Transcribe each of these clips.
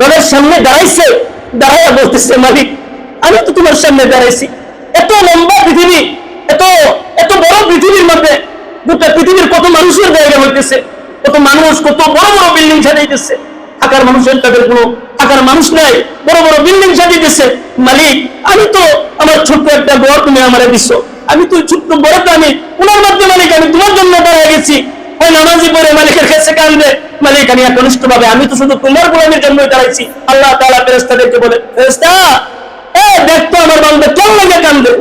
রবের সামনে দাঁড়াইছে, দাঁড়াইয়া বলতেছে, মালিক আমি তো তোমার সামনে দাঁড়াইছি, এত লম্বা পৃথিবী, এত এত বড় পৃথিবীর মধ্যে গোটা পৃথিবীর কত মানুষের জায়গা হইতেছে, কত মানুষ, কত বড় বড় বিল্ডিং সাজাইতেছে, থাকার মানুষের তাদের কোনো থাকার মানুষ নাই, বড় বড় বিল্ডিং সাজিয়েছে। মালিক আমি তো আমার ছোট্ট একটা ঘর তুমি আমারে দিচ্ছ, আমি তো ছোট্ট বড়টা আমি ওনার মধ্যে মালিক আমি তোমার জন্য দাঁড়ায় গেছি। ওই নামাজি পড়ে মালিকের কাছে কান্দে, মালিক আমি একনিষ্ঠ ভাবে আমি তো শুধু তোমার গোলামের জন্য দাঁড়াইছি। আল্লাহ তাআলা ফেরেশতাদেরকে বলে, ফেরেশতা দেখতো আমার বান্দা কেমন লাগে কান্দে,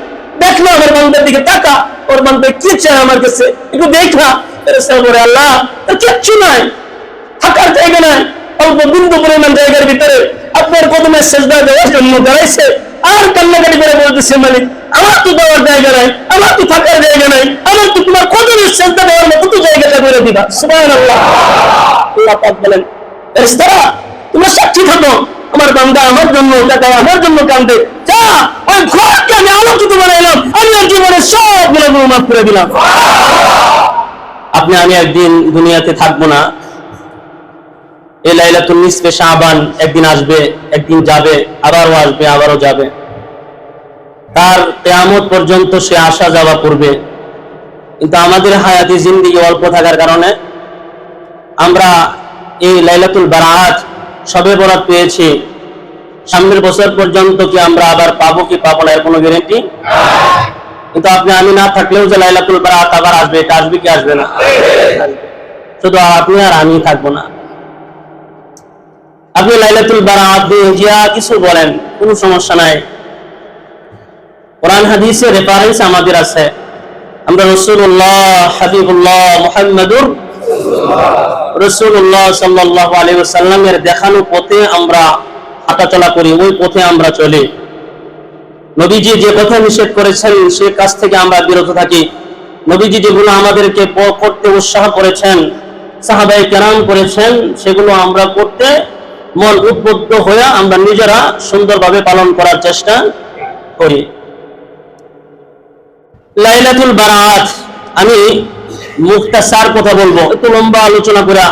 দেখলো আমার বান্দার দিকে তাকা, ওর বান্দা কি চায় আমার কাছে একটু দেখা। ফেরেশতা বলে, আল্লাহ তার কিচ্ছু নাই, থাকার জায়গা নাই, অল্প বিন্দু পরিমাণ জায়গার ভিতরে আপনার কদমে সেজদা দেওয়ার জন্য দাঁড়াইছে, আর কান্নাকাটি করে বলতেছে, মালিক আমার তো দেওয়ার জায়গা নাই, আমার তো থাকার জায়গা নাই, আমার তো তোমার কদমে সেজদা দেওয়ার মতো তো জায়গাটা করে দিবা। সুবহানাল্লাহ। আল্লাহ পাক বলেন, ফেরেশতারা তোমরা সাক্ষী থাকো, আমার বান্দা আমার জন্য টাকা আমার জন্য কান্দে, যা ওই ঘরকে আমি আলোকিত বানাইলাম, আমি ওর জীবনের সব গুনাহ মাফ করে দিলাম। আপনি আমি একদিন দুনিয়াতে থাকবো না, এই লাইলাতুল নিসফে শাবান একদিন আসবে, একদিন যাবে, আবারও আসবে, আবারও যাবে, তার কিয়ামত পর্যন্ত সে আসা যাওয়া করবে। কিন্তু আমাদের হায়াতি জিন্দেগি অল্প থাকার কারণে আমরা এই লাইলাতুল বারাত শবে বরাত পেয়েছি, সামনের বছর পর্যন্ত কি আমরা আবার পাবো কি পাবো না এর কোনো গ্যারান্টি। কিন্তু আপনি আমি না থাকলেও যে লাইলাতুল বারাত আবার আসবে, এটা আসবে কি আসবে না? শুধু আপনি আর আমি থাকবো না। আপনি লাইলাতুল বারাত যা কিছু বলেন, কোনো সমস্যা নাই, কোরআন হাদিসের রেফারেন্স আমাদের আছে। আমরা রাসূলুল্লাহ হাবিবুল্লাহ মুহাম্মাদুর রাসূলুল্লাহ সাল্লাল্লাহু আলাইহি ওয়াসাল্লামের দেখানো পথে আমরা হাঁটাচলা করি, ওই পথে আমরা চলি। নবীজি যে কথা নিষেধ করেছেন সে কাজ থেকে আমরা বিরত থাকি। নবীজি যেগুলো আমাদেরকে করতে উৎসাহ করেছেন, সাহাবায়ে কেরাম করেছেন, সেগুলো আমরা করতে মন উদ্বুদ্ধ হয়ে আমরা নিজেরা সুন্দরভাবে পালন করার চেষ্টা করি। লাইলাতুল বারাত আমি মুখতাসার কথা বলবো, একটু লম্বা আলোচনা করা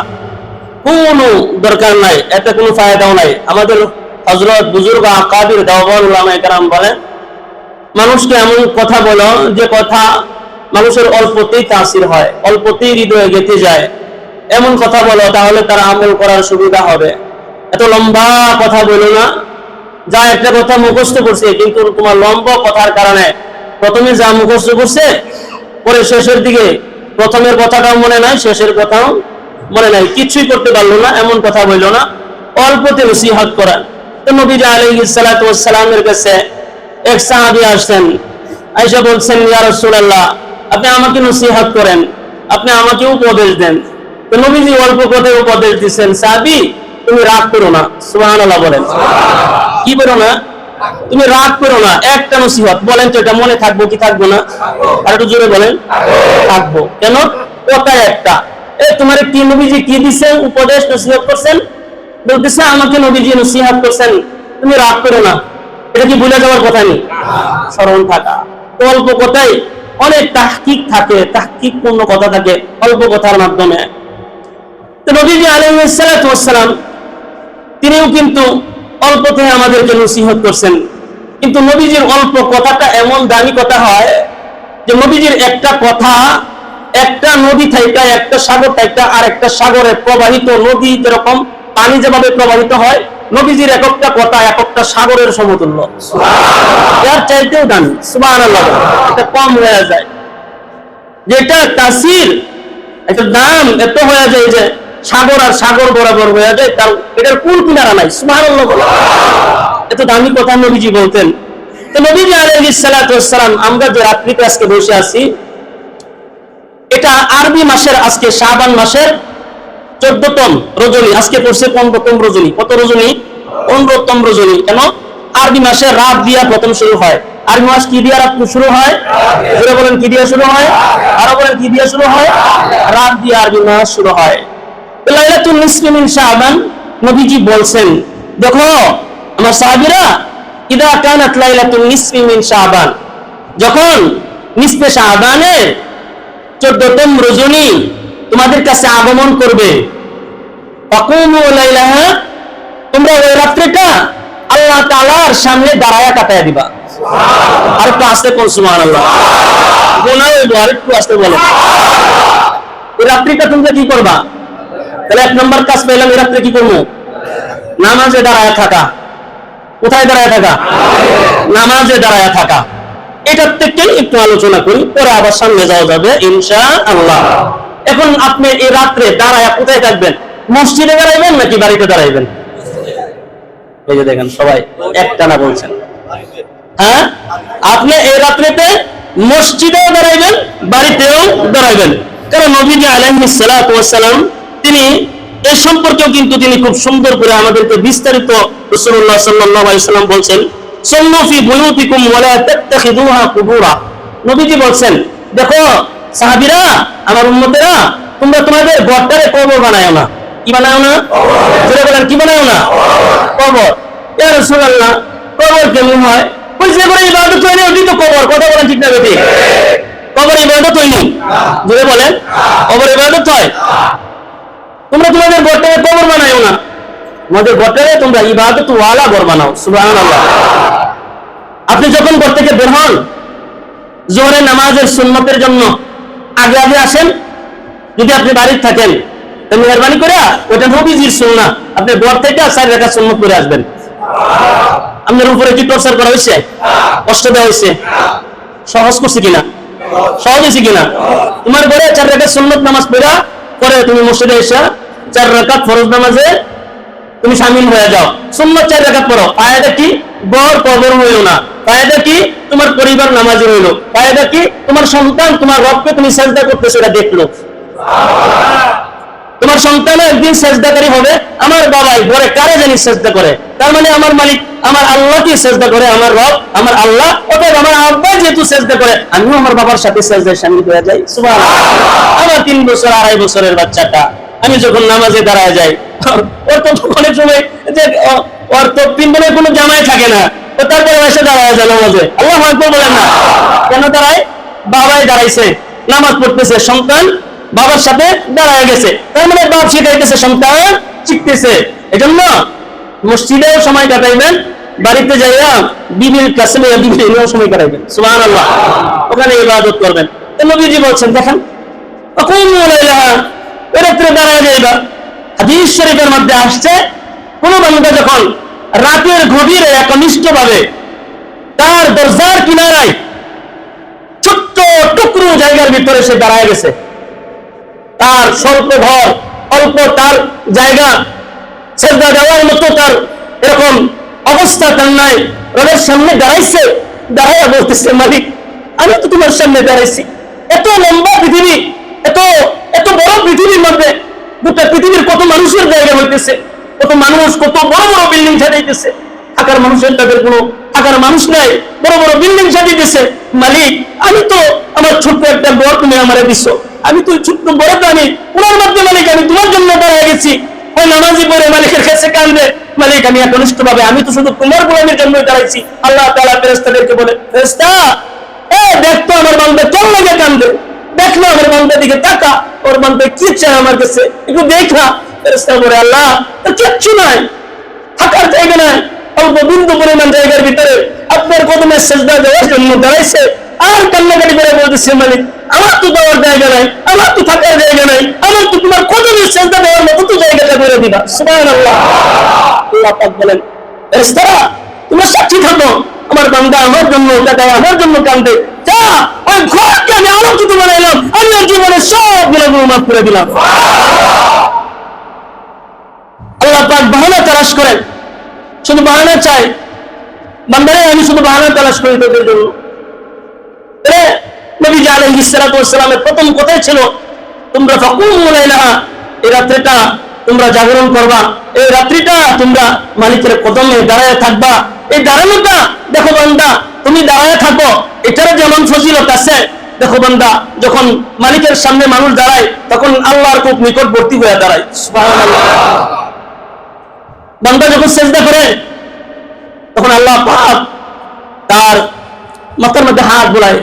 কোনো দরকার নাই, এতে কোনো ফায়দাও নাই। আমাদের হযরত বুজুর্গ আকাবির দাওয়ার উলামায়ে কেরাম বলেন, মানুষকে এমন কথা বলো যে কথা মানুষের অল্পতেই তাসির হয়, অল্পতেই হৃদয়ে গেঁথে যায়, এমন কথা বলো, তাহলে তার আমল করার সুবিধা হবে। এত লম্বা কথা বলো না, যা একটা কথা মুখস্থ করছে, কিন্তু তোমার লম্বা কথার কারণে প্রথমে যা মুখস্থ করছে পরে শেষের দিকে প্রথমের কথাটাও মনে নাই, শেষের কথাও মনে নাই, কিছুই করতে পারলো না, এমন কথা বললো না। অল্পতে নসিহত করা। তো নবী আলাইহিস সালাতু ওয়াস সালামের কাছে এক সাহাবী আসেন, আয়েশা বলছেন, ইয়া রাসূলুল্লাহ আপনি আমাকে নসিহত করেন, আপনি আমাকে উপদেশ দেন। তো নবীজি অল্প কথায় উপদেশ দিচ্ছেন, সাহাবী তুমি রাগ করো না। সুবহানাল্লাহ বলেন, কি করো না? তুমি রাগ করো না, একটা নসিহত বলেন তো এটা মনে থাকবো কি থাকবো না? আর একটু জোরে বলেন, থাকবো। কেন? কথা একটা। তোমার কি নবীজি কি দিচ্ছেন উপদেশ, নসিহত করছেন? বলতেছে আমাকে নবীজি নসিহত করছেন তুমি রাগ করো না। এটা কি ভুলে যাওয়ার কথা নেই, স্মরণ থাকা। অল্প কথাই অনেক তাহকিক থাকে, তাহকিক পূর্ণ কথা থাকে অল্প কথার মাধ্যমে। তো নবীজি আলাইহিস সালাতু ওয়াস সালাম তিনিও কিন্তু অল্পতে আমাদেরকে নসিহত করছেন। কিন্তু নবীজির অল্প কথাটা এমন দামি কথা হয় যে নবীজির একটা কথা একটা নদী থেকে, একটা সাগর থেকে আর একটা সাগরে প্রবাহিত, নদী যেরকম পানি যেভাবে প্রবাহিত হয়, নবীজির এক একটা কথা এক একটা সাগরের সমতুল্য, এর চাইতেও দামি। সুবহানাল্লাহ, এটা কম হয়ে যায়, যেটা তাসির একটা দাম এত হয়ে যায় যে সাগর আর সাগর বরাবর হয়ে যায়, তার এটার কোন কিনারা নাই। সুবহানাল্লাহ, এত দামি কথা নবীজি বলতেন। তো নবীজি আলাইহিস সালাতু ওয়াস সালাম আমরা যে রাত্রিতে আজকে বসে আছি, এটা আরবি মাসের আজকে শাবান মাসের 14তম রজনী, আজকে পড়ছে 15তম রজনী। কত রজনী? 15তম রজনী। কেন? আরবি মাসের রাত দিয়া প্রথম শুরু হয়। আরবি মাস কি দিয়া রাত শুরু হয়? জোরে বলেন, কি দিয়া শুরু হয়? আরো বলেন, কি দিয়া শুরু হয়? রাত দিয়া আরবি মাস শুরু হয়। লাইলাতুল নিসফি মিন শাবান নবীজি বলছেন, দেখো আমার সাহাবীরা, ইদা কানাত লাইলাতুল নিসফি মিন শাবান, যখন নিসফে শাবানের 14তম রজনী তোমাদের কাছে আগমন করবে, ফাকুমু লাইলাহা তোমরা ওই রাত্রিটা আল্লাহ তাআলার সামনে দাঁড়ায়া কাটায় দিবা। আর একটু আস্তে কোন সুবহানাল্লাহ, গোনা হইব, আর একটু আস্তে বলো। এই রাত্রিটা তোমরা কি করবা? তাহলে এক নম্বর কাজ পেলাম, এই রাত্রে কি করবো? নামাজে দাঁড়ায় থাকা। কোথায় দাঁড়ায় থাকা? নামাজে দাঁড়ায় থাকা। এটার থেকে একটু আলোচনা করি, পরে আবার সামনে যাওয়া যাবে ইনশাআল্লাহ। এখন আপনি এই রাত্রে দাঁড়ায় কোথায় থাকবেন? মসজিদে দাঁড়াইবেন নাকি বাড়িতে দাঁড়াইবেন? এই যে দেখেন সবাই একটানা বলছেন। হ্যাঁ, আপনি এই রাত্রিতে মসজিদেও দাঁড়াইবেন, বাড়িতেও দাঁড়াইবেন। কারণ নবীজি আলাইহিস সালাতু ওয়াস সালাম তিনি এ সম্পর্কেও কিন্তু তিনি খুব সুন্দর করে আমাদেরকে বিস্তারিত রাসূলুল্লাহ সাল্লাল্লাহু আলাইহি ওয়াসাল্লাম বলছেন, সাল্লু ফি বুয়ুতিকুম ওয়া লা তাত্তাখিযুহা কুবুরা। নবীজি বলছেন, দেখো সাহাবীরা, আমার উম্মতেরা, তোমরা তোমাদের ঘরটারে কবর বানায়ো না। কি বানায়ো না? জোরে বলেন, কি বানায়ো না? কবর। ইয়া রাসূলুল্লাহ, কবর কেমন হয়? ওই যে করে ইবাদত হয় না, ওই তো কবর। কথা বলেন ঠিক না বেঠিক? কবর ইবাদত হয়নি? জোরে বলেন, কবর ইবাদত হয়? তোমরা তোমাদের ঘরটাকে কবর বানায়ো না, তোমাদের ঘরটাকে তোমরা ইবাদত ওয়ালা ঘর বানাও। সুবহানাল্লাহ। আপনি যখন ঘর থেকে বের হন, জোহরের নামাজের সুন্নতের জন্য আগে আগে আসেন। যদি আপনি বাড়িতে থাকেন, মেহরবানি করে ওটা নবীজির সুন্নাহ, আপনি ঘর থেকে 4 রাকাত সুন্নত করে আসবেন। আপনার উপরে কি টর্চার করা হয়েছে? কষ্ট দেওয়া হয়েছে? সহজ করছে কিনা? সহজ হয়েছে কিনা? তোমার ঘরে 4 রাকাত সুন্নত নামাজ পড়া পরে তুমি মসজিদে এসে 4 রাকাত ফরজ নামাজে তুমি শামিল হয়ে যাও। সুন্নত 4 রাকাত পড়ো। ফায়দা কি? বর কবর হইল না। ফায়দা কি? তোমার পরিবার নামাজি হইল। ফায়দা কি? তোমার সন্তান তোমার রবকে তুমি সিজদা করতেছো এটা দেখলো। তোমার সন্তান একদিন সিজদাকারী হবে, আমার বাবাই ঘরে কারে জানি সিজদা করে, তার মানে আমার মালিক আমার আল্লাহকে সিজদা করে, আমার রব আমার আল্লাহ। অতএব আমার আব্বা যেহেতু সিজদা করে, আমিও আমার বাবার সাথে সিজদায় শামিল হয়ে যাই। সুবহানাল্লাহ। আমার 3 বছর 2.5 বছরের বাচ্চাটা আমি যখন নামাজে দাঁড়ায় যাই, ওর তো অনেক সময় যে ওর তো পিছনে কোনো জামাই থাকে না, ও তারপরে এসে দাঁড়ায় যায় নামাজে। আল্লাহু আকবার বলেন না? কেন দাঁড়ায়? বাবাই দাঁড়াইছে, নামাজ পড়তেছে, সন্তান বাবার সাথে দাঁড়ায় গেছে, তার মানে বাপ শিখাইতেছে, সন্তান শিখতেছে। এজন্য মসজিদেও সময় কাটাইবেন, বাড়িতে যাইয়া বিবির কাছে বিবির সময় কাটাইবেন। সুবহানাল্লাহ। ওখানে ইবাদত করবেন। তো নবীজি বলছেন, দেখেন আকুমু লাইলাহা, রাত্রে দাঁড়ায় যাইবা। হাদিস শরীফের মধ্যে আসছে, কোন বান্দা যখন রাতের গভীরে একনিষ্ঠভাবে তার দরজার কিনারায় ছোট্ট টুকরো জায়গার ভিতরে সে দাঁড়ায় গেছে, তার স্বল্প ঘর, অল্প তার জায়গা, সেজদা দেওয়ার মতো তার এরকম অবস্থা তার নাই, রবের সামনে দাঁড়াইছে, দাঁড়াইয়া বলতেছে, মালিক আমি তো তোমার সামনে দাঁড়াইছি, এত লম্বা পৃথিবী, এত এত বড় পৃথিবীর মধ্যে গোটা পৃথিবীর কত মানুষের জায়গা হইতেছে, কত মানুষ, কত বড় বড় বিল্ডিং সাজাইতেছে, থাকার মানুষের তাদের কোনো থাকার মানুষ নাই, বড় বড় বিল্ডিং সাজিয়েছে। মালিক আমি তো আমার ছোট্ট একটা বর তুমি আমারে দিছো, আমি তো ছোট্ট বড়টা আমি ওনার মধ্যে, মালিক আমি তোমার জন্য দাঁড়ায় গেছি। ওই নামাজি পড়ে মালিকের কাছে কান্দে, মালিক আমি একনিষ্ঠ ভাবে আমি তো শুধু তোমার গোলামের জন্য দাঁড়াইছি। আল্লাহ তাআলা ফেরেশতাদেরকে বলে, ফেরেশতা দেখতো আমার বান্দা কেন লাগে কান্দে, দেখলো আমার বান্দার দিকে তাকা, ওর বান্দা কি চায় আমার কাছে একটু দেখা। ফেরেশতা বলে, আল্লাহ তো কিচ্ছু নাই, থাকার জায়গা নাই, অল্প বিন্দু পরিমাণ জায়গার ভিতরে আপনার কদমে সেজদা দেওয়ার জন্য দাঁড়াইছে, আর কান্নাকাটি করে বলতেছে, মালিক আমার তো দেওয়ার জায়গা নাই, আমার তো থাকার জায়গা নাই, আমার তো তোমার কদমে সেজদা দেওয়ার মতো তো জায়গাটা করে দিবা। সুবহানাল্লাহ। আল্লাহ পাক বলেন, ফেরেশতারা তোমরা সাক্ষী থাকো, আমার বান্দা আমার জন্য কাঁদে, আমার জন্য কান্দে, যা ওই ঘরকে আমি আলোকিত বানাইলাম, আমি ওর জীবনের সব গুনাহগুলো মাফ করে দিলাম। আল্লাহ পাক বাহানা তালাশ করেন, শুধু বাহানা চাই, বান্দারে আমি শুধু বাহানা তালাশ করি তোদের জন্য। নবী আলাইহিস সালাতু ওয়াস সালামের প্রথম কথাই ছিল, তোমরা ফাকুমু লাইলাহা, এই রাত্রিটা তোমরা জাগরণ করবা, এই রাত্রিটা তোমরা মালিকের কদমে দাঁড়ায় থাকবা। এই দাঁড়ানোটা দেখো বান্দা, তুমি দাঁড়ায় থাকো, এটার যেমন ফজিলত আছে। দেখো বান্দা, যখন মালিকের সামনে মানুষ দাঁড়ায় তখন আল্লাহর খুব নিকটবর্তী হয়ে দাঁড়ায়। সুবহানাল্লাহ। বান্দা যখন সেজদা করে তখন আল্লাহ পাক তার মাথার মধ্যে হাত বুলায়।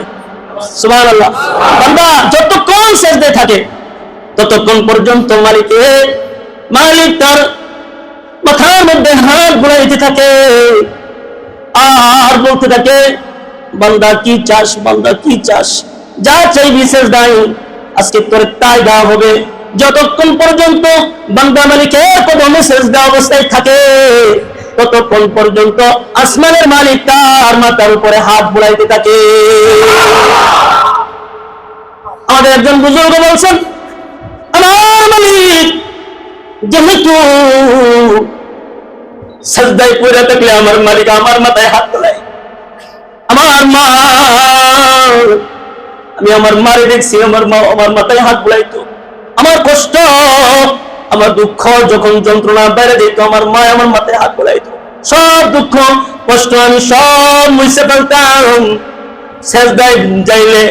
সুবহানাল্লাহ। বান্দা যতক্ষণ সেজদায় থাকে ততক্ষণ পর্যন্ত মালিক তার মাথার মধ্যে হাত বুলাইতে থাকে আর বলতে থাকে, বান্দা কি চাস, বান্দা কি চাস, যা চাইবি সেজদায় আজকে তোর তাই দেওয়া হবে। যতক্ষণ পর্যন্ত বান্দা মালিকের কদমে সেজদা অবস্থায় থাকে ততক্ষণ পর্যন্ত আসমানের মালিক তার মাথার উপরে হাত বুলাইতে থাকে। আমাদের একজন বুজুর্গ বলছেন, আমার মালিক যেহেতু সেজদায় পড়ে থাকলে আমার মালিক আমার মাথায় হাত তোলায়। আমার মা, আমি আমার মারে দেখছি, আমার মা আমার মাথায় হাত বুলাইতো। আমার কষ্ট, আমার দুঃখ যখন যন্ত্রণা বেড়ে যেত আমার মা আমার মাথায় হাত বুলাইতো। সব দুঃখ কষ্ট আমি সব মুছে ফেলতাম। সেজদায় যাইলে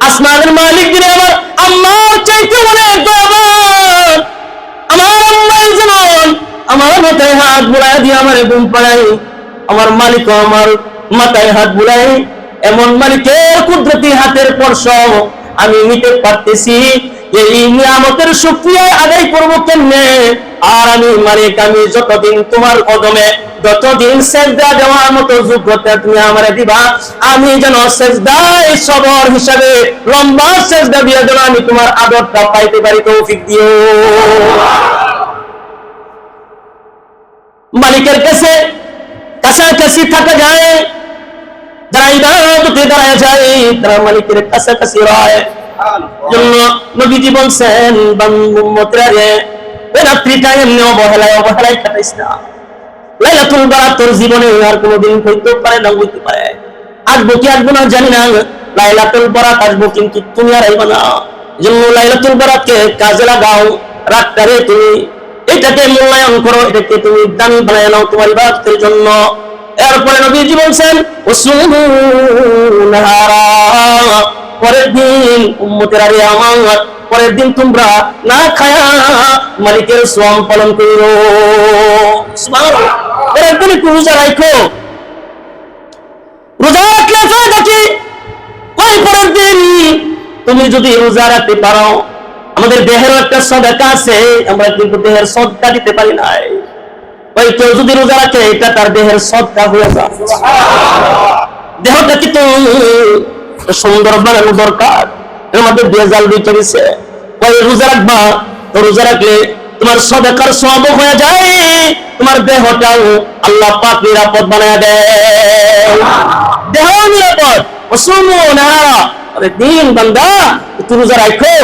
আসমানের মালিক দিলে আমার আম্মার চাইতে অনেক দয়াবান। আমার আম্মাই যেমন আমার মাথায় হাত বুলাই দিয়ে আমার ঘুম পাড়াই, আমার মালিক আমার মাথায় হাত বুলাই। এমন মালিকের কুদরতি হাতের স্পর্শ আমি নিতে পারতেছি। এই নিয়ামতের শুকরিয়া আদায় করবো কেমনে? আর আমি মালিক, আমি যতদিন তোমার কদমে যতদিন সেজদা দেওয়ার মতো যোগ্যতা তুমি আমারে দিবা, আমি যেন সেজদায় সবর হিসাবে লম্বা সেজদা দিয়ে যেন আমি তোমার আদরটা পাইতে পারি, তৌফিক দিও। মালিকের কাছে কাছাকাছি থাকা যায়, যারা ইবাদতে দাঁড়ায় যায় তারা মালিকের কাছাকাছি রয়। জন্য নবীজি বলছেন, উম্মতেরা রে, ওই রাত্রিটা এমনি অবহেলায় অবহেলায় কাটাইস না। লাইলাতুল বারাত তোর জীবনে আর কোনোদিন হইতে পারে না, হইতে পারে, আসবো কি আসবো না জানি না, লাইলাতুল বারাত আসবো কিন্তু তুমি আর আইবা না। জন্য লাইলাতুল বারাতকে কাজে লাগাও, রাতটারে তুমি এটাকে মূল্যায়ন করো, এটাকে তুমি দামি বানায় নাও তোমার ইবাদতের জন্য। এরপরে নবীজি বলছেন, পরের দিন উম্মতেরা রে আমার, পরের দিন তোমরা না খায়া মালিকের শ্রম পালন করো। পরের দিন একটু রোজা রাখো। রোজা রাখলে ফায়দা কি? ওই পরের দিন তুমি যদি রোজা রাখতে পারো, আমাদের দেহের একটা সদকা আছে, আমরা কিন্তু দেহের সদকা দিতে পারি না। ওই কেউ যদি রোজা রাখে এটা তার দেহের সদকা হয়ে যায়। দেহটা কিন্তু সুন্দর বানানো দরকার, এর মধ্যে বেজাল দুইটা দিচ্ছে। ওই রোজা রাখবা, তো রোজা রাখলে তোমার সদকার সওয়াব হয়ে যায়, তোমার দেহটাও আল্লাহ পাক নিরাপদ বানায় দেয়। দেহ নিরাপদ। ওসুমু নাহারা, আরে দিন বান্দা তুই রোজা রাখো,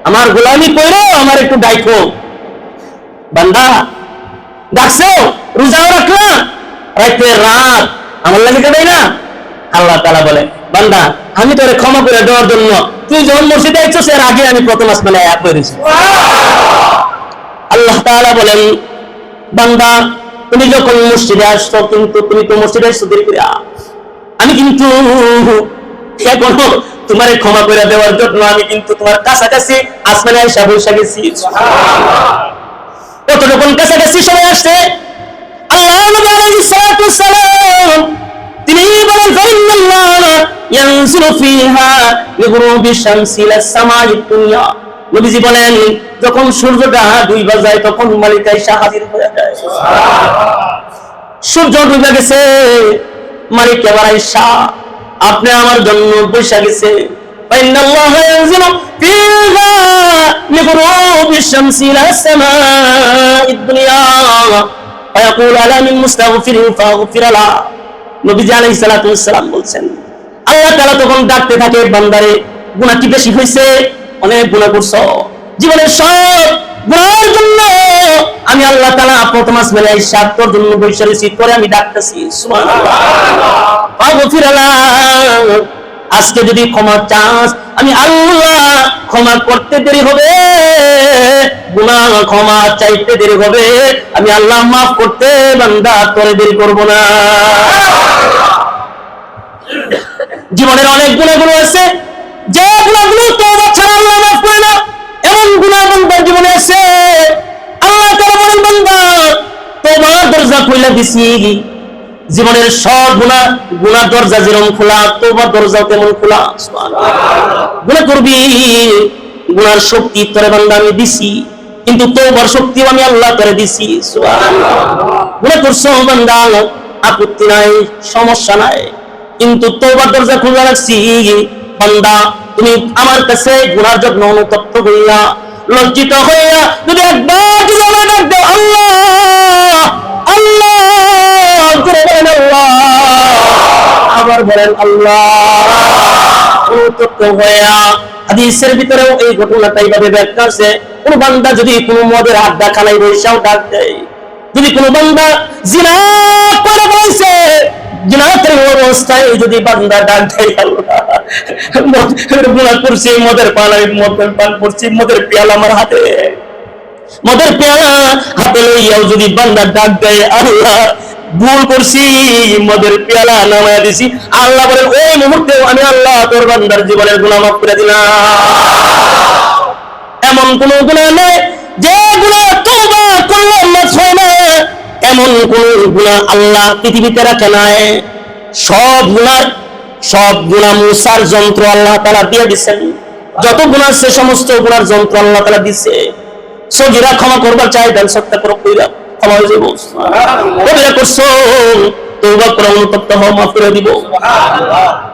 আমার গোলামি কইরো, আমার একটু ডাইকো। বান্দা ডাকছো, রোজাও রাখলা, রাতে রাত আমার লাগে কাটাই না। আল্লাহ তাআলা বলে, বান্দা আমি তোরে ক্ষমা করে দেওয়ার জন্য তুই যখন মসজিদে আইছস এর আগে আমি প্রথম আসমানে আয়াত পড়েছি। আল্লাহ তাআলা বলেন, বান্দা তুমি যখন মসজিদে আসছো, কিন্তু তুমি তো মসজিদে আসছো দেরি করে, আমি কিন্তু এখনো তোমারে ক্ষমা করে দেওয়ার জন্য আমি কিন্তু তোমার কাছাকাছি আসমানে আইসা বসে গেছি। কতটুকুন কাছাকাছি সময় আসছে। আল্লাহ নবী আলাইহিস সালাতু ওয়াস সালাম তিনি বলেন, ফাইনাল্লাহ ইয়ানজিলু ফিহা লিগুরুবি শামসি ইলাস সামাঈদ দুনিয়া। নবীজি বলেন, যখন সূর্যটা ডুইবা যায় তখন মালিক আয়েশা হাজির হয়ে যায়। সূর্য ডুবে গেছে, মালিক এবার আয়েশা আপনি আমার জন্য বসে গেছে। ফাইনাল্লাহ ইয়ানজিলু ফিহা লিগুরুবি শামসি ইলাস সামাঈদ দুনিয়া ফায়াকুলু আলা মিন মুস্তাগফিরিন ফাগফির লাহু। নবীজি আলাইহিস সালাতু ওয়াস সালাম বলছেন, আল্লাহ তাআলা তখন ডাকতে থাকে, বান্দারে গুনাহ কি বেশি হইছে? অনেক গুনাহ করছো, জীবনের সব গুনাহের জন্য আমি আল্লাহ তাআলা প্রথম আসমানে আইসা তোর জন্য বসে রইছি, তোরে আমি ডাকতেছি। সুবহানাল্লাহ। ফাগফির লাহু, আজকে যদি ক্ষমা চাস আমি আল্লাহ ক্ষমা করতে দেরি হবে, গুনাহ ক্ষমা চাইতে দেরি হবে, আমি আল্লাহ মাফ করতে বান্দা তোরে দেরি করব না। জীবনের অনেক গুনাহগুলো আছে, যে গুনাহগুলো তওবা ছাড়া আল্লাহ মাফ করে না, এমন গুনাহ বান্দার জীবনে আছে। আল্লাহ তাআলা বলেন, বান্দা তওবার দরজা খুলে দিছি, জীবনের সব গুনাহ দরজা যেরকম খোলা, তওবার দরজাও তেমন খোলা। সুবহানাল্লাহ। গুনাহ করবি, গুনার শক্তি তোরে বান্দা আমি দিছি, কিন্তু তওবার শক্তিও আমি আল্লাহ করে দিছি। সুবহানাল্লাহ। গুনাহ করছো বান্দা, আপত্তি নাই, সমস্যা নাই, কিন্তু তওবার দরজা খোলা রাখছি। বান্দা তুমি আমার কাছে গুনার জন্য অনুতপ্ত হইয়া, লজ্জিত হইয়া যদি একবার যদি আমার ডাক দাও আল্লাহ আল্লাহ করে বলেন আল্লাহ, আবার বলেন আল্লাহ, অনুতপ্ত হইয়া। হাদিসের ভিতরেও এই ঘটনাটা এইভাবে ব্যাখ্যা আছে, কোন বান্দা যদি কোন মদের আড্ডা খানায় বসেও ডাক দেয়, যদি কোন বান্দা জিনা করে বসে, জিনাতের অবস্থায় যদি বান্দা ডাক দেয় আল্লাহ গুনাহ করছি, মদের পান করছি, মদের পেয়ালা আমার হাতে, মদের পেয়ালা হাতে লইয়াও যদি বান্দা ডাক দেয় আল্লাহ ভুল করছি, মদের পেয়ালা নামায়া দিছি, আল্লাহ বলেন ওই মুহূর্তে আমি আল্লাহ তোর বান্দার জীবনের গুনাহ মাফ করে দিলাম। এমন কোন গুনাহ নেই যে গুনাহ তওবা করলে মাফ হয় না, এমন কোন গুনাহ আল্লাহ পৃথিবীতে রাখে নাই। সব গুনাহ মুসার যন্ত্র আল্লাহ তাআলা দিয়ে দিয়েছেন, যত গুনাহ আছে সমস্ত গুনার যন্ত্র আল্লাহ তাআলা দিয়েছে। সগীরা ক্ষমা করবার চাই, দেন সত্য করো, কইরা ক্ষমা হয়ে যাবো। কবিরা করছো তওবা করে অনুতপ্ত হও, মাফ করে দিব।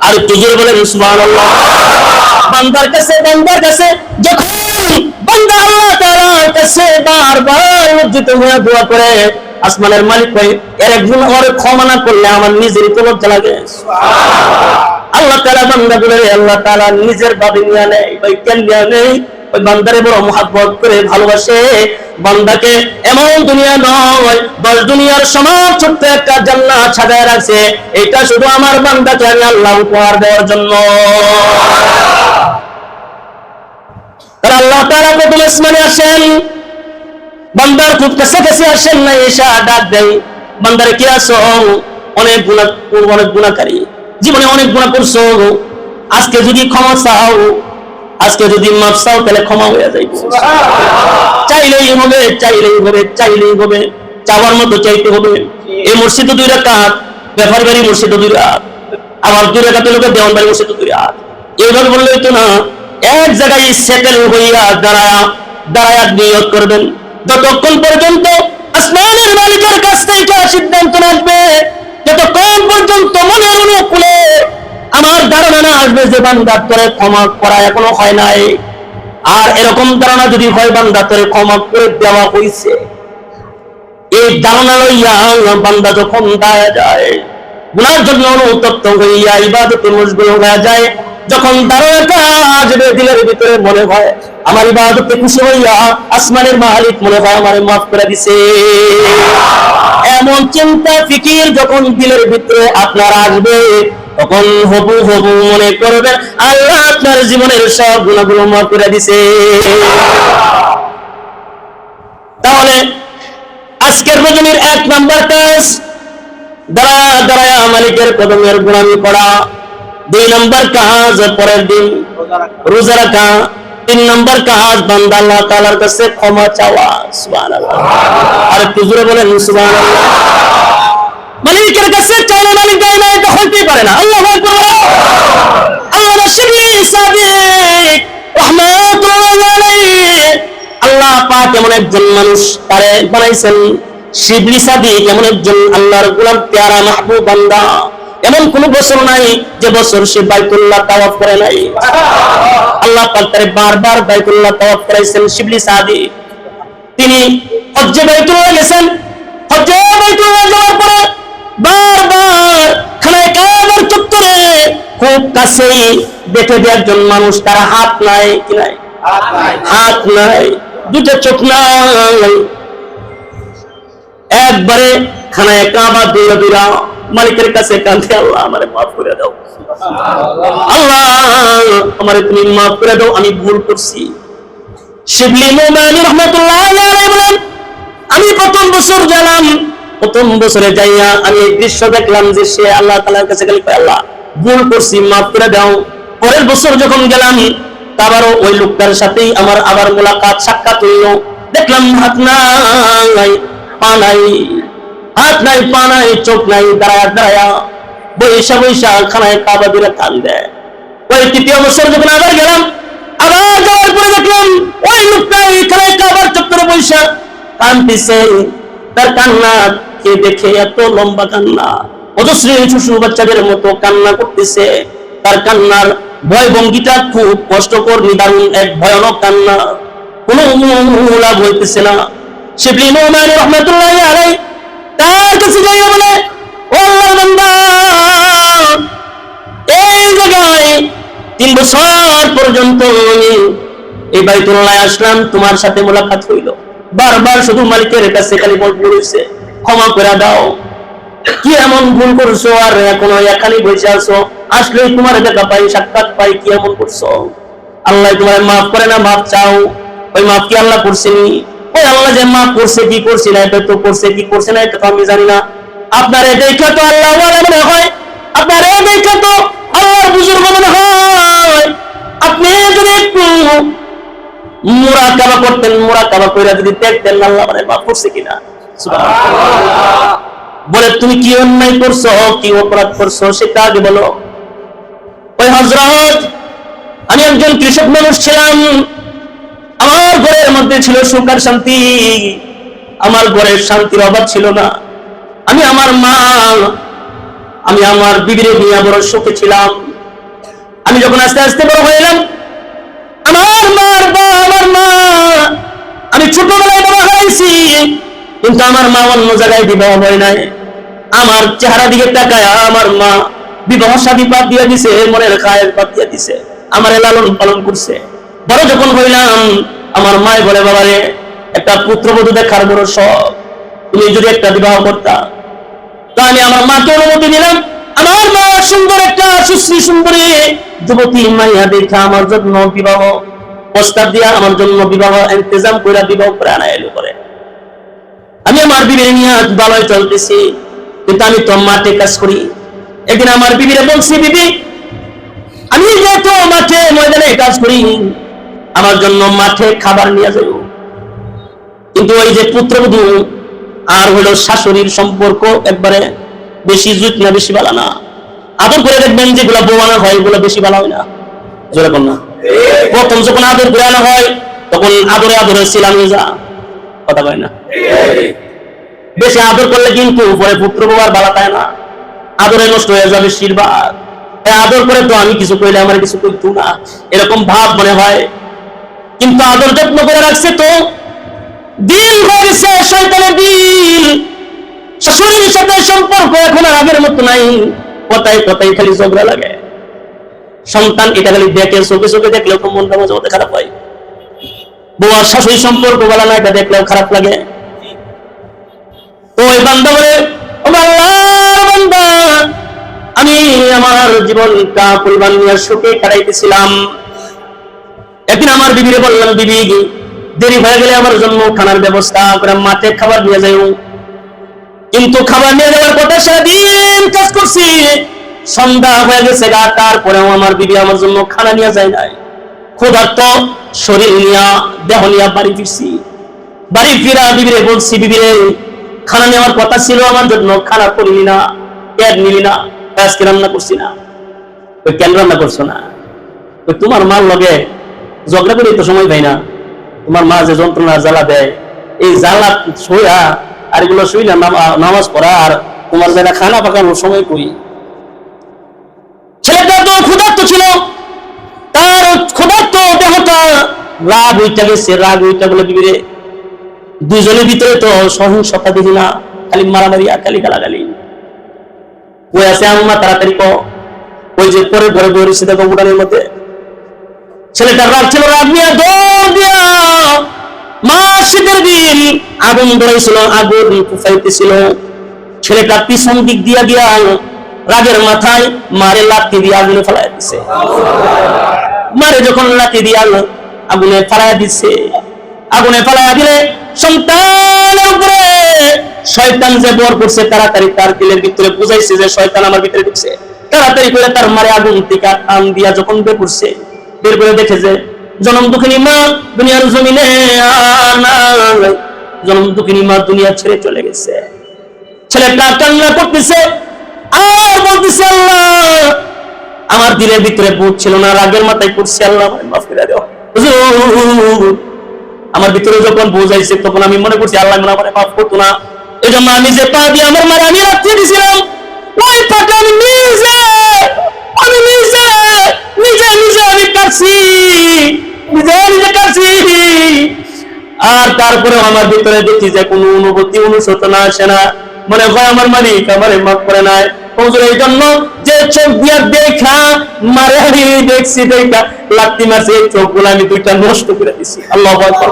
আর একটু জোরে বলেন সুবহানাল্লাহ। বান্দার কাছে যখন বান্দা আল্লাহ তাআলার কাছে বারবার লজ্জিত হয়ে দোয়া করে, আসমানের মালিক কয় এর একজন আমার ক্ষমা না করলে আমার নিজেরই তো লজ্জা লাগে। আল্লাহ তাআলা বান্দা বলে আল্লাহ তাআলা নিজের ভাবে নিয়ে নেয়, ওই কেন নিয়ে নেয়, ওই বান্দারে বড় মহব্বত করে ভালোবাসে। বান্দাকে এমন দুনিয়া নয়, 10 দুনিয়ার সমান ছোট্ট একটা জান্নাত সাজায় রাখছে, এটা শুধু আমার বান্দাকে আমি আল্লাহ উপহার দেওয়ার জন্য। তাহলে আল্লাহ তাআলা প্রথম আসমানে আসেন, বান্দার খুব কাছাকাছি আসেন না, এসে ডাক দেয় বান্দারে কি আছো, অনেক গুনাহকারী, জীবনে অনেক গুনাহ করছো, আজকে যদি ক্ষমা চাও, আজকে যদি মাফ চাও তাহলে ক্ষমা হয়ে যাইবে। চাইলেই হবে, চাওয়ার মতো চাইতে হবে। এই মসজিদে 2 রাকাত, ব্যাপার বাড়ি মসজিদে 2 রাকাত, আবার 2 রাকাত লোকে দেওয়ান বাড়ি মসজিদে 2 রাকাত, এইভাবে বললে হইতো না। এক জায়গায় সেটেল হইয়া দাঁড়ায়া নিয়ত করবেন, যতক্ষণ পর্যন্ত আসমানের মালিকের কাছ থেকে সিদ্ধান্ত আসবে, যতক্ষণ পর্যন্ত মনের অনুকূলে আমার ধারণা না আসবে যে বান্দার তোরে ক্ষমা করা এখনো হয় নাই, আর এরকম ধারণা যদি হয় বান্দা তোরে ক্ষমা করে দেওয়া হয়েছে, এই ধারণা লইয়া বান্দা যখন দাঁড়ায় যায়, গুনার জন্য অনুতপ্ত হইয়া ইবাদতে মশগুল হয়ে যায়, যখন ধারণাটা আসবে দিলের ভিতরে মনে হয় আমার ইবাদতে খুশি হইয়া আসমানের মালিক মনে হয় আমারে মাফ করে দিছে, এমন চিন্তা ফিকির যখন দিলের ভিতরে আপনার আসবে, তখন হবু মনে করবেন আল্লাহ আপনার জীবনের সব গুনাহগুলো মাফ করে দিছে। তাহলে আজকের রজনীর 1 নাম্বার কাজ দাঁড়ায়া মালিকের কদমের গোলামি করা, 2 নাম্বার কাজ পরের দিন রোজা রাখা, 3 নাম্বার কাজ বান্দা আল্লাহ তাআলার কাছে ক্ষমা চাওয়া। সুবহানাল্লাহ। আর একটু জোরে বলেন সুবহানাল্লাহ। মালিকের কাছে চাইলে মালিক দেয় না, এটা হইতেই পারে না। আল্লাহু আকবার। আল্লাহ শিবলি সাদিক রাহমাতুল্লাহি আলাইহি, আল্লাহ পাক এমন একজন মানুষ তারে বানাইছেন, শিবলি সাদিক এমন একজন আল্লাহর গোলাম, প্যারা মাহবুব বান্দা, এমন কোন বছর নাই যে বছর সে বাইতুল্লাহ তাওয়াফ করে নাই। আল্লাহ পাক তারে বারবার বাইতুল্লাহ তাওয়াফ করাইছেন। শিবলি সাদিক তিনি হজ্জে বাইতুল্লাহ গেছেন, হজ্জে বাইতুল্লাহ যাওয়ার পরে বারবার খানায় কাবার চত্বরে খুব কাছেই দেখে যে একজন মানুষ, তার হাত নাই, কি নাই, হাত নাই, 2টা চোখ নাই, একবারে খানায় কাবা দৌড়া মালিকের কাছে কাঁদে, আল্লাহ আমারে মাফ করে দাও, আল্লাহ আমারে তুমি মাফ করে দাও, আমি ভুল করছি। শিবলি নোমানী রাহমাতুল্লাহি আলাইহি বলেন, আমি প্রথম বছর গেলাম, প্রথম বছরে যাইয়া আমি এই দৃশ্য দেখলাম যে সে আল্লাহ তাআলার কাছে গেলে আল্লাহ ভুল করছি, মাফ করে দাও। পরের বছর যখন গেলাম, আবারও ওই লোকটার সাথেই আমার আবার মোলাকাত, সাক্ষাৎ হইল, দেখলাম হাত নাই, পা নাই, হাত নাই, পা নাই, চোখ নাই, দাঁড়ায়া বৈশা খানায় কাবা দিয়ে কান দেয়। ওই 3য় বছর যখন আবার গেলাম, আবার যাওয়ার পরে দেখলাম ওই লোকটা এখানে কাবার চত্বরে বসে কাঁদতেছে। তার কান্না কে দেখে এত লম্বা কান্না, অজস্র শিশু বাচ্চাদের মতো কান্না করতেছে। তার কান্নার ভয় ভঙ্গিটা খুব কষ্টকর, নিদারুণ এক ভয়ানক কান্না, কোনো লাভ হইতেছে না। শিবলি নোমানী রহমতুল্লাহি আলাইহি তার কাছে যাইয়া বলে, ও আল্লাহর বান্দা, এই জায়গায় 3 বছর পর্যন্ত এই বাইতুল্লাহ আসলাম, তোমার সাথে মোলাকাত হইল, বারবার শুধু মালিকের কাছে খালি বলছে ক্ষমা করে দাও, কি এমন ভুল করছো আর এখনো এখানে বসে আছো, আসলে তোমার দেখা পাই, সাক্ষাৎ পাই, কি এমন করছো? আল্লাহ তোমার মাফ করে না, মাফ চাও। ওই মাফ কি আল্লাহ করছেনি? ওই আল্লাহ যে মাফ করছে কি করছে না, এটা তো করছে কি করছে না এটা তো আমি জানি না। আপনার এটাই তো আল্লাহ মনে হয়, আপনার এটাই তো আল্লাহর বুজুর্গ মনে হয়। আপনি যদি একটু মুরাকাবা করতেন, মুরাকাবা কইরা যদি দেখতেন আল্লাহ মানে মাফ করছে কিনা। সুবহানাল্লাহ। বলে তুমি কি অন্যায় করছো, কি অপরাধ করছো সেটা আগে বলো। ওই হযরত, আমি একজন কৃষক মানুষ ছিলাম, আমার ঘরের মধ্যে ছিল সুখ আর শান্তি, আমার ঘরের শান্তির অভাব ছিল না। আমি আমার বিবির নিয়ে বড় সুখে ছিলাম। আমি যখন আস্তে আস্তে বড় হইলাম, আমার মা, আমি ছোটবেলায় বাবা হারাইছি, কিন্তু আমার মা অন্য জায়গায় বিবাহ হয় নাই। আমার চেহারা দিকে তাকায় আমার মা বিবাহ শাদী বাদ দিয়ে দিছে, মনের খায়ের বাদ দিয়ে দিছে, আমার লালন পালন করছে। বড় যখন হইলাম, আমার মায় বলে, বাবারে একটা পুত্রবধূ দেখার বড় শখ, তুমি যদি একটা বিবাহ করতা। তো আমি আমার মাকে অনুমতি দিলাম। আমার মা সুন্দর একটা সুশ্রী সুন্দরী যুবতী মাইয়া দেখে আমার জন্য বিবাহ প্রস্তাব দিয়া, আমার জন্য বিবাহ ইন্তজাম করে বিবাহ করে আনা এলো করে। আমি আমার বিবির নিয়ে ভালোই চলতেছি, কিন্তু আমি তো মাঠে কাজ করি। একদিন আমার বিবিরে বলছি, বিবি আমি যেহেতু মাঠে ময়দানে কাজ করি, আমার জন্য মাঠে খাবার নিয়ে যাবো। কিন্তু ওই যে পুত্রবধূ আর হলো শাশুড়ির সম্পর্ক একবারে বেশি জুত না, বেশি ভালো না। আদর করে দেখবেন যেগুলো বোমানো হয় এগুলো বেশি ভালো হয় না। যেরকম না, প্রথম যখন আদর করে আনা হয় তখন আদরে আদরে ছিলাম যা কথা হয় না। বেশি আদর করলে কিন্তু পরে পুত্র বাবার ভালো পায় না, আদরে নষ্ট হয়ে যাবে আশীর্বাদ। আদর করে তো আমি কিছু কইলে আমার কিছু কইতো না, এরকম ভাব মনে হয়। কিন্তু আদর যত্ন করে রাখছে তো দিল হয়ে গেছে শয়তানের দিল। শাশুড়ির সাথে সম্পর্ক এখন আর আগের মতো নাই, কথায় কথায় খালি ঝগড়া লাগে। সন্তান এটা খালি দেখে, চোখে চোখে দেখলেও তো মনটা মাঝে মধ্যে খারাপ হয়। বউ আর শাশুড়ির সম্পর্ক বলা না, এটা দেখলেও খারাপ লাগে। তো ওই বান্দা বলে, ও আল্লাহর বান্দা, আমি আমার জীবনটা পরিবার নিয়ে সুখে কাটাইতেছিলাম। একদিন আমার বিবিরে বললাম, বিবি দেরি হয়ে গেলে আমার জন্য খানার ব্যবস্থা করে মাঠে খাবার নিয়ে যাই। কিন্তু খাবার নিয়ে যাওয়ার কথা, সারাদিন কাজ করছি, সন্ধ্যা হয়ে গেছে গা, তারপরেও আমার বিবি আমার জন্য খানা নিয়ে যায় নাই। ক্ষুধার্ত শরীর নিয়া দেহ নিয়া বাড়ি ফিরছি। বাড়ি ফিরা বিবিরে বলছি, বিবিরে খানা নেওয়ার কথা ছিল আমার জন্য, খানা করিনি না, পেট নিলি না, আজকে রান্না করছি না। ওই কেন রান্না করছো না? ওই তোমার মার লগে ঝগড়া করে তো সময় পাই না। তোমার মা যে যন্ত্রণা জ্বালা দেয়, এই জ্বালা শুয়া আর এগুলো শুইলা নামাজ পড়া আর তোমার যারা খানা পাকানোর সময় করি। ছেলেটা তো ক্ষুধার্ত ছিল, তার ক্ষুধার্ত দেহটা রাগ উইটা গেছে, রাগ উইটা বলে বিবিরে দুজনের ভিতরে তো সহিংসতা দেখি না, খালি মারামারি আর খালি গালাগালি। ওই আছে আম্মা তাড়াতাড়ি ক, ওই যে পরে ঘরে বসে দেখো উড়ানের মধ্যে। ছেলেটার রাগ ছিল, রাগ নিয়ে দৌড় দিয়া মাস শীতের দিন আগুন ধরেছিল, আগুন ফুফাইতেছিল। ছেলেটা পিছন দিক দিয়া গিয়া রাগের মাথায় মারে লাথি দিয়ে আগুনে ফেলাই দিছে। মারে যখন লাথি দিয়ে আগুনে ফেলাই দিচ্ছে, আগুনে ফেলাই দিলে সন্তানের উপরে শয়তান যে বর করছে, তাড়াতাড়ি তার দিলের ভিতরে বুঝাইছে যে শয়তান আমার ভিতরে ঢুকছে। তাড়াতাড়ি করে তার মারে আগুন থেকে টান দিয়া যখন বের করছে, বের করে দেখে যে জনম দুঃখিনী মা দুনিয়ার জমিনে জনম দুঃখিনী মা দুনিয়া ছেড়ে চলে গেছে। ছেলেটা কান্না করতেছে আর বলতেছে, আল্লাহ আমার দিলের ভিতরে বুঝ ছিল না, রাগের মাথায় করছে, আল্লাহ মাফ করে দাও। আমার ভিতরে যখন বোঝাইছে তখন আমি মনে করছি আল্লাহ মনে করে মাফ করতো না। এই জন্য আমি যে পা দিয়ে আমার মারে আমি রাখতে দিয়েছিলাম, ওই পাটা আমি নিজে আমি কাটছি, নিজে কাটছি। আর তারপরে আমার ভিতরে দেখি যে কোনো অনুভূতি অনুশোচনা আসে না, মনে হয় আমার মালিক আমারে মাফ করে নাই। এই জন্য যে চোখ দিয়া দেখা মারে আমি দেখছি, দেখা লাত্তি মারছি, এই চোখগুলো আমি দুইটা নষ্ট করে দিছি। আল্লাহু আকবার।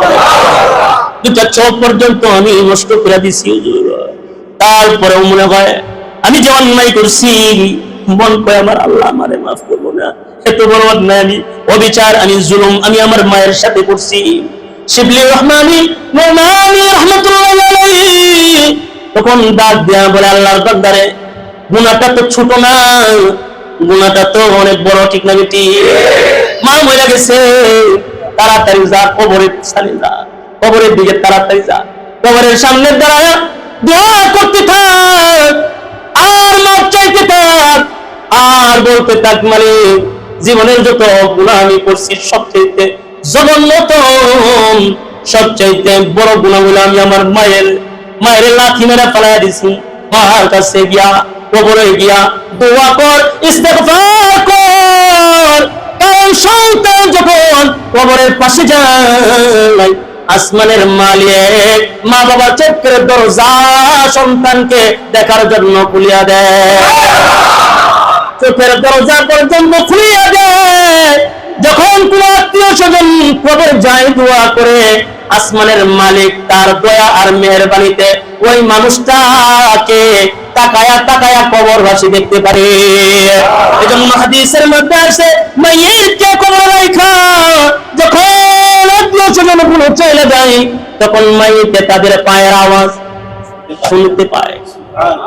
দুইটা চোখ পর্যন্ত আমি নষ্ট করে দিছি। তারপরেও মনে হয় আমি যে অন্যায় করছি, মন কয় আমার আল্লাহ আমারে মাফ করবো না। এত বড় অন্যায় আমি, অবিচার, আমি জুলুম আমি আমার মায়ের সাথে করছি। শিবলি রহমানি নোমানি রাহমাতুল্লাহি আলাইহি তখন ডাক দেয়া বলে, আল্লাহর বান্দারে গুনাহটা তো ছোট না, গুনাহটা তো অনেক বড়, ঠিক না বেটি? মা মরে গেছে, তাড়াতাড়ি যা কবরের সামনে যা, কবরের দিকে তাড়াতাড়ি যা, কবরের সামনে দাঁড়ায় দোয়া করতে থাক, আর মাপ চাইতে থাক, আর বলতে থাক মানে জীবনের যত গুনাহ আমি করছি সবচেয়ে জঘন্যতম, সবচাইতে বড় গুনাহ হলো আমি আমার মায়ের লাথি মেরে ফেলাইয়া দিছি। মার কাছে গিয়া, কবরে গিয়া দোয়া কর, ইস্তেগফার কর। কারণ সন্তান যখন কবরের পাশে যায়, আসমানের মালিক মা বাবার চোখের দরজা সন্তানকে দেখার জন্য খুলিয়া দেয়, চোখের দরজা পর্যন্ত খুলিয়া দেয়। যখন কোন আত্মীয় স্বজন কবর যায় দোয়া করে, আসমানের মালিক তার দয়া আর মেহেরবানিতে ওই মানুষটাকে তাকায়া তাকায়া কবরবাসী দেখতে পারে। এজন্য হাদিসের মধ্যে আছে, মাইয়িতকে কবরে রাখা যখন আত্মীয় স্বজন গুলো চলে যায়, তখন মাইয়িতে তাদের পায়ের আওয়াজ শুনতে পায়।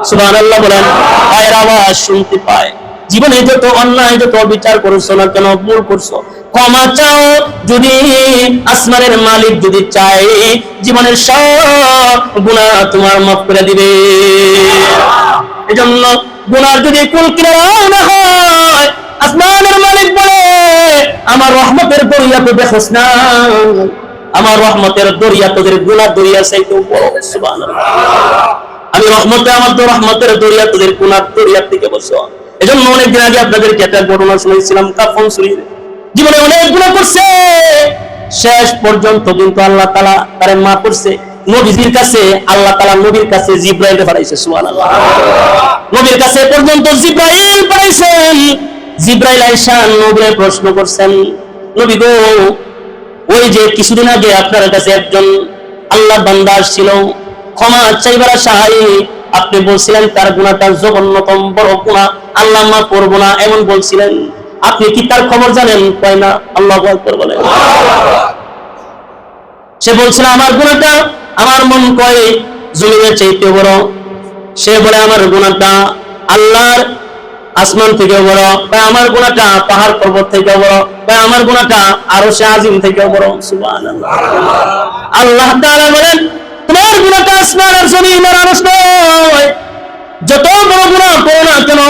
সুবহানাল্লাহ বলেন, পায়ের আওয়াজ শুনতে পায়। জীবনে যত অন্যায় যত বিচার করছো না কেন, ভুল করছো, ক্ষমা চাও, যদি আসমানের মালিক যদি চায় জীবনের সব গুনাহ তোমার মাফ করে দিবে। এজন্য গুনাহ যদি কুল কিনারা না হয়, আসমানের মালিক বলে আমার রহমতের দরিয়া তো দেখোস না, আমার রহমতের দরিয়া তোদের গুনাহ দরিয়া চাইতে বড়। সুবহানাল্লাহ। আমি রহমতের দরিয়া তোদের গুনাহ দরিয়া থেকে বলছো। এজন্য অনেকদিন আগে আপনাদেরকে একটা ঘটনা শুনেছিলাম, কাফন শরীফ জীবনে অনেক গুনাহ করছে, শেষ পর্যন্ত কিন্তু আল্লাহ তাআলা তারে মাফ করছে। নবীর কাছে আল্লাহ তাআলা নবীর কাছে জিবরাইলকে পাঠাইছে। সুবহানাল্লাহ। নবীর কাছে পর্যন্ত জিবরাইল পাঠাইছেন। জিবরাইল আয়েশা নবীকে প্রশ্ন করছেন, নবী গো, ওই যে কিছুদিন আগে আপনার কাছে একজন আল্লাহর বান্দা ছিল, ক্ষমা চাইবার আশায় আপনি বলছিলেন তার গুনাহটা জঘন্যতম বড় গুনাহ, আল্লাহ মাফ করব না এমন বলছিলেন, আপনি কি তার খবর জানেন? কয় না। আল্লাহু আকবার বলেন। সে বলছিল আমার গুনাহটা, আমার মন কয় জমিনের চাইতে বড়। সে বলে আমার গুনাহটা আল্লাহর আসমান থেকে বড়, কয় আমার গুনাহটা পাহাড় পর্বত থেকে বড়, কয় আমার গুনাহটা আরশে আজিম থেকে বড়। সুবহানাল্লাহ। আল্লাহ তাআলা বলেন, তোমার গুনাহটা আসমান আর জমিন আর আরশ নয়, যত বড় গুনাহ করো না কেন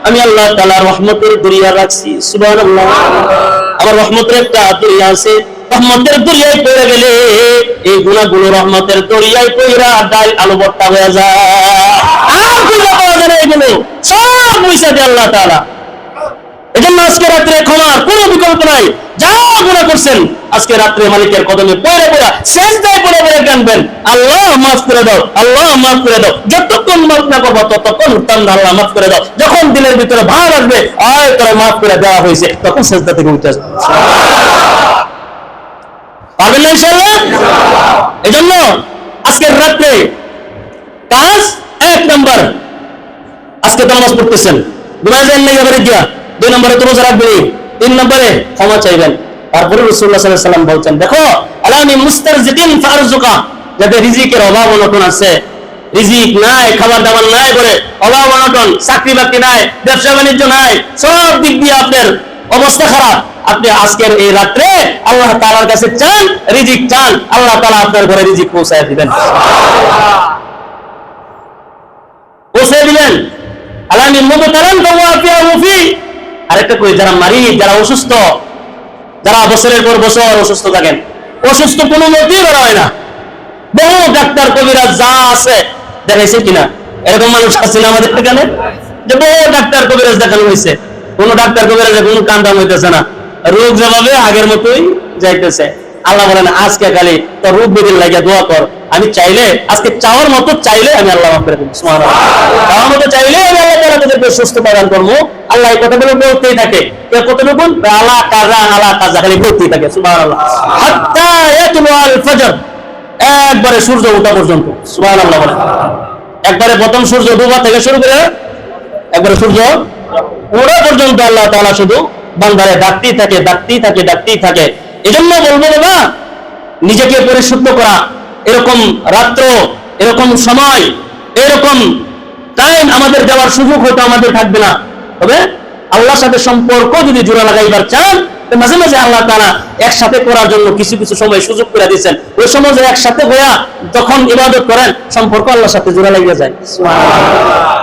আমি আল্লাহ তাআলা রহমতের দরিয়া রাখছি। সুবহানাল্লাহ। আমার রহমতের একটা দরিয়া আছে, রহমতের দরিয়ায় পড়ে গেলে এই গুনাহগুলো রহমতের দরিয়ায় পড়া ডাল আলু ভর্তা হয়ে যায়, আর গুনাহ পাওয়া যায় না, এগুলো সব মুছে দেয় আল্লাহ তাআলা। এজন্য আজকে রাত্রে ক্ষমার কোনো বিকল্প নাই। যা গুনাহ করছেন আজকে রাত্রে মালিকের কদমে পড়ে পড়ে সেজদায় পড়ে পড়ে কাঁদবেন, আল্লাহ মাফ করে দাও, আল্লাহ মাফ করে দাও। যতক্ষণ মাফ না করবো ততক্ষণ আল্লাহ মাফ করে দাও। যখন দিলের ভিতরে ভাব আসবে আয় তোরা মাফ করে দেওয়া হয়েছে, তখন সেজদা থেকে উঠে আসবে। পারবেন না ইনশাআল্লাহ? এজন্য আজকের রাত্রে কাজ 1 নাম্বার, আজকে তো নামাজ পড়তেছেন, ঘুমায় যান না এবারে গিয়া। 2 নম্বরে তো রোজা রাখবেন, 3 নম্বরে ক্ষমা চাইবেন। তারপরে রাসূলুল্লাহ সাল্লাল্লাহু আলাইহি ওয়াসাল্লাম বলছেন, দেখো আলানি মুস্তারজিদিন ফারজুকা, যাদের রিজিকের অভাব অনটন আছে, রিজিক নাই, খাবার দাবার নাই, করে অভাব অনটন, চাকরি বাকরি নাই, ব্যবসা বাণিজ্য নাই, সব দিক দিয়ে আপনার অবস্থা খারাপ, আপনি আজকের এই রাত্রে আল্লাহ তাআলার কাছে চান, রিজিক চান, আল্লাহ তাআলা আপনার ঘরে রিজিক পৌঁছায় দিবেন। পৌঁছে দিবেন। আলানি মুবতালান ফাওয়াফিয়া মুফি। আরেকটা কই, যারা মারিদ, যারা অসুস্থ, যারা বছরের পর বছর অসুস্থ থাকেন, অসুস্থ কোনো মতেই বের হয় না। বহু ডাক্তার কবিরাজ যা আছে দেখাইছে কিনা, এরকম মানুষ আছে না আমাদের এখানে, যে বহু ডাক্তার কবিরাজ দেখানো হয়েছে, কোন ডাক্তার কবিরাজে কোনো কান্দাম হইতেছে না, রোগ যেভাবে আগের মতোই যাইতেছে। আল্লাহ বলেন আজকে খালি তোর রোগ বেদিন লাগিয়ে দোয়া কর, আমি চাইলে আজকে চাওয়ার মতো চাইলে আমি আল্লাহ মাফ করে দেব। সুবহানাল্লাহ, চাওয়ার মতো চাইলে আমি আল্লাহ তাআলা তাদেরকে সুস্থ প্রদান করবো। আল্লাহ এই কথাগুলো বলতেই থাকে, কতটুকু আলা কাজা খালি বলতেই থাকে। সুবহানাল্লাহ, হাত্তা ইয়াতলুআল ফজর, একবারে সূর্য ওঠা পর্যন্ত। সুবহানাল্লাহ বলেন, একবারে প্রথম সূর্য ডোবা থেকে শুরু করে একবারে সূর্য ওঠা পর্যন্ত আল্লাহ তাআলা শুধু বান্দারে ডাকতেই থাকে, ডাকতেই থাকে, ডাকতেই থাকে। এজন্য বলবো বাবা, নিজেকে পরিশুদ্ধ করা, এরকম রাত্র, এরকম সময়, এরকম টাইম আমাদের দেওয়ার সুযোগ হয়তো আমাদের থাকবে না, তবে আল্লাহর সাথে সম্পর্ক যদি জোড়া লাগাইবার চান, মাঝে মাঝে আল্লাহ তাআলা একসাথে করার জন্য কিছু কিছু সময় সুযোগ করে দিয়েছেন। ওই সময় একসাথে হইয়া যখন ইবাদত করেন, সম্পর্ক আল্লাহর সাথে জোড়া লাগিয়ে যায়। সুবহানাল্লাহ।